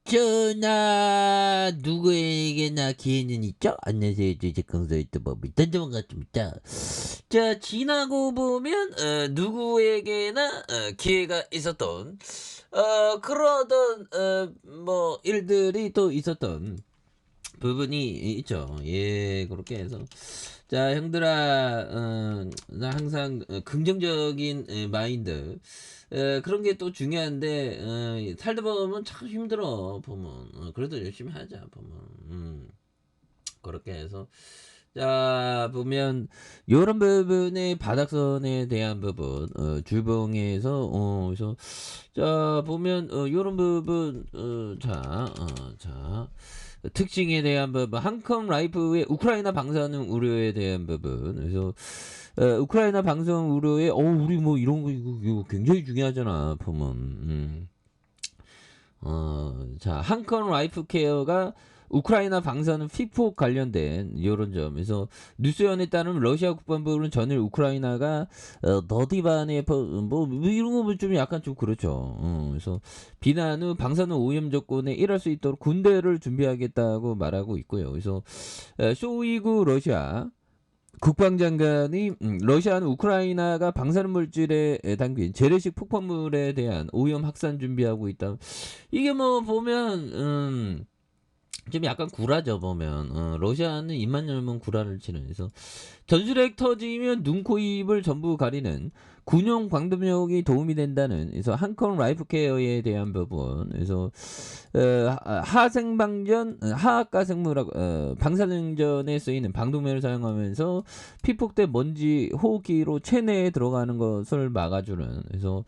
주산전화 누구에게나 기회는 있죠? 안녕하세요. 제작강사 유튜버 밑단점 같습니다. 자, 지나고 보면 누구에게나 기회가 있었던 그러던 뭐 일들이 또 있었던 부분이 있죠. 예, 그렇게 해서 자, 형들아, 나 항상 긍정적인 마인드 그런 게 또 중요한데 살다 보면 참 힘들어 보면 그래도 열심히 하자 보면 그렇게 해서 자 보면 요런 부분의 바닥선에 대한 부분 주봉에서 그래서 자 보면 요런 부분 자 특징에 대한 부분 한컴 라이프의 우크라이나 방사능 우려에 대한 부분 그래서 우크라이나 방사능 우려에 우리 뭐 이런 거 이거 굉장히 중요하잖아 보면 자 한컴 라이프 케어가 우크라이나 방사능 피폭 관련된 이런 점에서 뉴스연에 따르면 러시아 국방부는 전일 우크라이나가 너디반의 뭐 이런 거 좀 약간 좀 그렇죠. 그래서 비난 후 방사능 오염 조건에 일할 수 있도록 군대를 준비하겠다고 말하고 있고요. 그래서 쇼이구 러시아 국방장관이 러시아는 우크라이나가 방사능 물질에 담긴 재래식 폭발물에 대한 오염 확산 준비하고 있다. 이게 뭐 보면 좀 약간 구라죠 보면 러시아는 입만 열면 구라를 치는 그래서 전술핵 터지면 눈, 코, 입을 전부 가리는 군용 광동력이 도움이 된다는 그래서 한컴 라이프 케어에 대한 부분 그래서 하생방전 하학가생물학 방사능전에 쓰이는 방독면을 사용하면서 피폭된 먼지 호흡기로 체내에 들어가는 것을 막아주는 그래서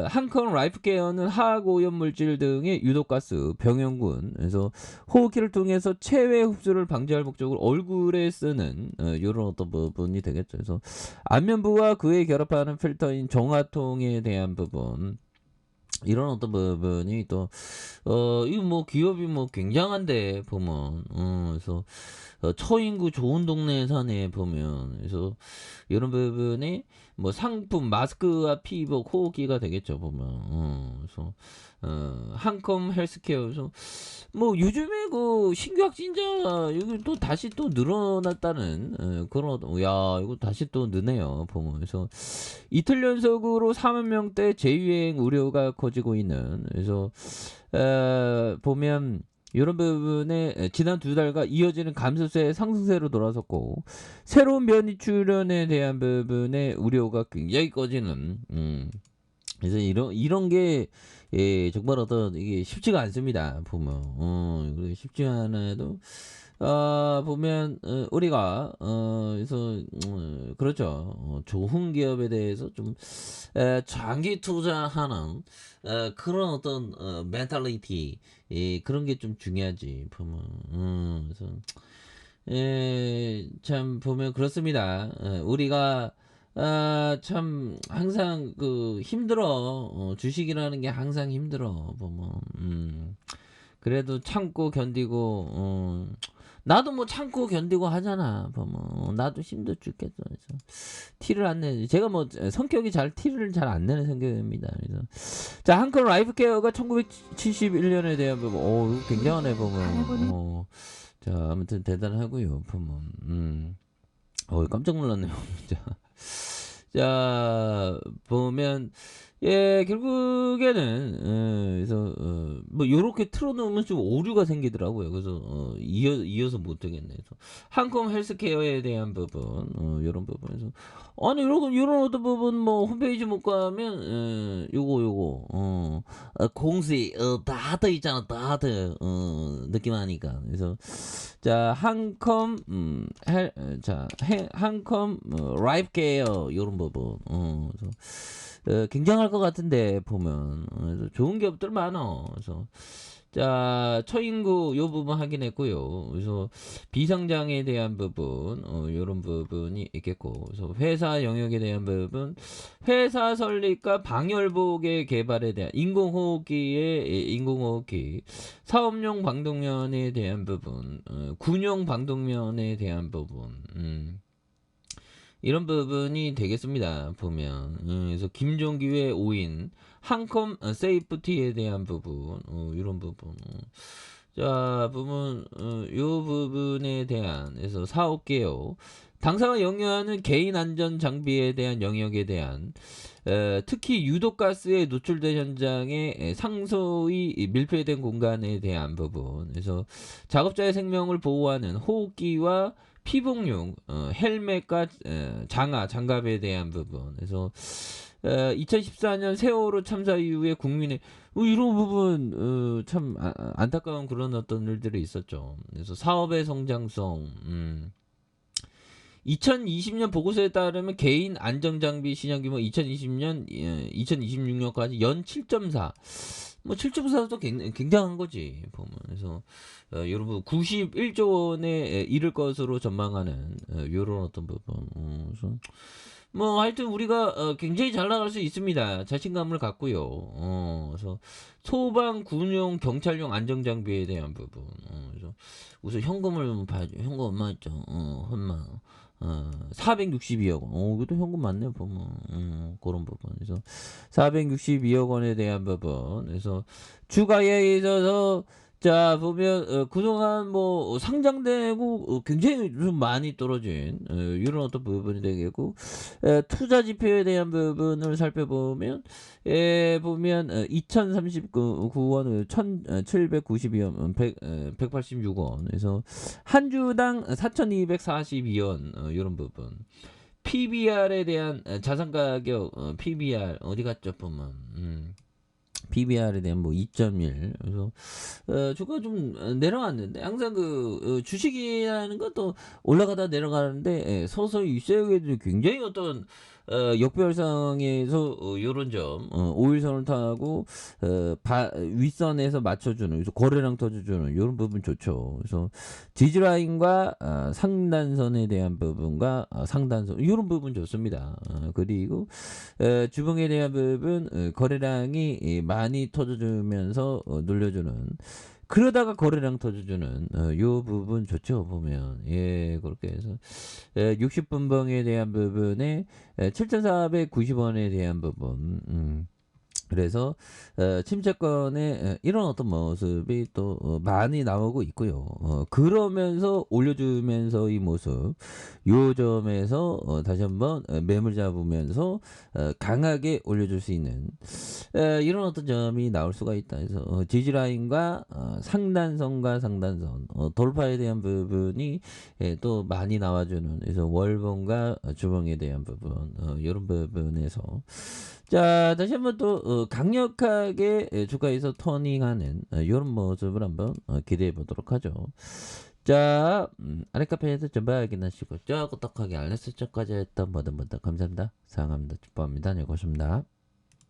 한컴 라이프 케어는 화학오염 물질 등의 유독가스, 병영군, 그래서 호흡기를 통해서 체외 흡수를 방지할 목적으로 얼굴에 쓰는 이런 어떤 부분이 되겠죠. 그래서 안면부와 그에 결합하는 필터인 정화통에 대한 부분. 이런 어떤 부분이 또, 이거 뭐 기업이 뭐 굉장한데, 보면, 그래서, 처인구 좋은 동네에 사네, 보면. 그래서, 이런 부분이 뭐 상품, 마스크와 피복, 호흡기가 되겠죠, 보면. 그래서, 한컴 헬스케어에서, 뭐 요즘에 그 신규 확진자, 여기 또 다시 또 늘어났다는, 그런, 야, 이거 다시 또 느네요, 보면. 그래서, 이틀 연속으로 4만 명대 재유행 우려가 커지고 있는 그래서 보면 이런 부분에 지난 두 달간 이어지는 감소세 상승세로 돌아섰고 새로운 변이 출현에 대한 부분에 우려가 굉장히 커지는 그래서 이런 게 정말 어떤 이게 쉽지가 않습니다 보면 이게 쉽지 않아도 보면 우리가 그래서 그렇죠. 좋은 기업에 대해서 좀 장기 투자하는 그런 어떤 멘탈리티 그런 게 좀 중요하지 보면 그래서 참 보면 그렇습니다. 우리가 참 항상 그 힘들어 주식이라는 게 항상 힘들어 보면 그래도 참고 견디고 나도 뭐 참고 견디고 하잖아 보면 나도 힘들어 죽겠어 그래서 티를 안 내지 제가 뭐 성격이 티를 잘 안 내는 성격입니다 그래서 자 한컴 라이프 케어가 1971년에 대한 부분 이거 굉장하네 보면 자 아무튼 대단하고요 보면 깜짝 놀랐네요 진짜 자 보면 결국에는 그래서 뭐 요렇게 틀어놓으면 좀 오류가 생기더라고요. 그래서 이어서 못 하겠네. 그래서 한컴 헬스케어에 대한 부분 요런 부분에서 아니 요런 어떤 부분 뭐 홈페이지 못 가면 요거 공시 다들 있잖아 다들 느낌 하니까 그래서 자 한컴 한컴 라이프 케어 요런 부분 그래서 굉장할 것 같은데 보면 그래서 좋은 기업들 많어. 그래서 자 처인구 요 부분 확인했고요. 그래서 비상장에 대한 부분 요런 부분이 있겠고 그래서 회사 영역에 대한 부분 회사 설립과 방열복의 개발에 대한 인공호흡기 사업용 방독면에 대한 부분 군용 방독면에 대한 부분 이런 부분이 되겠습니다. 보면 그래서 김종규의 5인 한컴 세이프티에 대한 부분 이런 부분 자 부분 요 부분에 대한 그래서 사업개요 당사가 영유하는 개인 안전 장비에 대한 영역에 대한 특히 유독가스에 노출된 현장에 상소히 밀폐된 공간에 대한 부분 그래서 작업자의 생명을 보호하는 호흡기와 피복용 헬멧과 장갑에 대한 부분 그래서 2014년 세월호 참사 이후에 국민의 이런 부분 참 안타까운 그런 어떤 일들이 있었죠. 그래서 사업의 성장성 2020년 보고서에 따르면 개인 안전장비 시장 규모 2020년 2026년까지 연 7.4 뭐 7.4도 굉장한 거지 보면 그래서 여러분 91조 원에 이를 것으로 전망하는 요런 어떤 부분 그래서 뭐 하여튼 우리가 굉장히 잘 나갈 수 있습니다. 자신감을 갖고요. 그래서 소방, 군용, 경찰용 안전장비에 대한 부분. 그래서 우선 현금을 봐야죠. 현금 얼마 있죠? 얼마? 462억 원. 이것도 현금 많네요, 보면. 그런 부분. 그래서 462억 원에 대한 부분. 그래서 주가에 있어서 자 보면 그동안 뭐 상장되고 굉장히 좀 많이 떨어진 이런 어떤 부분이 되겠고 투자 지표에 대한 부분을 살펴보면 보면 2039원 1792원 186원 그래서 한 주당 4242원 이런 부분 PBR에 대한 자산가격 PBR 어디 갔죠 보면 PBR에 대한 뭐 2.1 그래서 주가 좀 내려왔는데 항상 그 주식이라는 것도 올라가다 내려가는데 서서히 윗세력애들이 굉장히 어떤 역별상에서 요런 점 5일선을 타고 윗선에서 맞춰주는 그래서 거래량 터져주는 요런 부분 좋죠. 그래서 지지라인과 상단선에 대한 부분과 상단선 요런 부분 좋습니다. 그리고 주봉에 대한 부분 거래량이 많이 터져주면서 눌려주는 그러다가 거래량 터져주는 요 부분 좋죠 보면 예 그렇게 해서 60분봉에 대한 부분에 7,490원에 대한 부분 그래서 침체권의 이런 어떤 모습이 또 많이 나오고 있고요. 그러면서 올려주면서 이 모습 요 점에서 다시 한번 매물 잡으면서 강하게 올려줄 수 있는 이런 어떤 점이 나올 수가 있다. 그래서 지지라인과 상단선과 상단선 돌파에 대한 부분이 또 많이 나와주는 그래서 월봉과 주봉에 대한 부분 이런 부분에서 자 다시 한번 또 강력하게 주가에서 터닝하는 이런 모습을 한번 기대해 보도록 하죠. 자 아랫카페에서 전부 확인하시고 저 꾸덕하게 알렸을 적까지 했던 모든 분들 감사합니다. 사랑합니다. 축복합니다. 네 고맙습니다.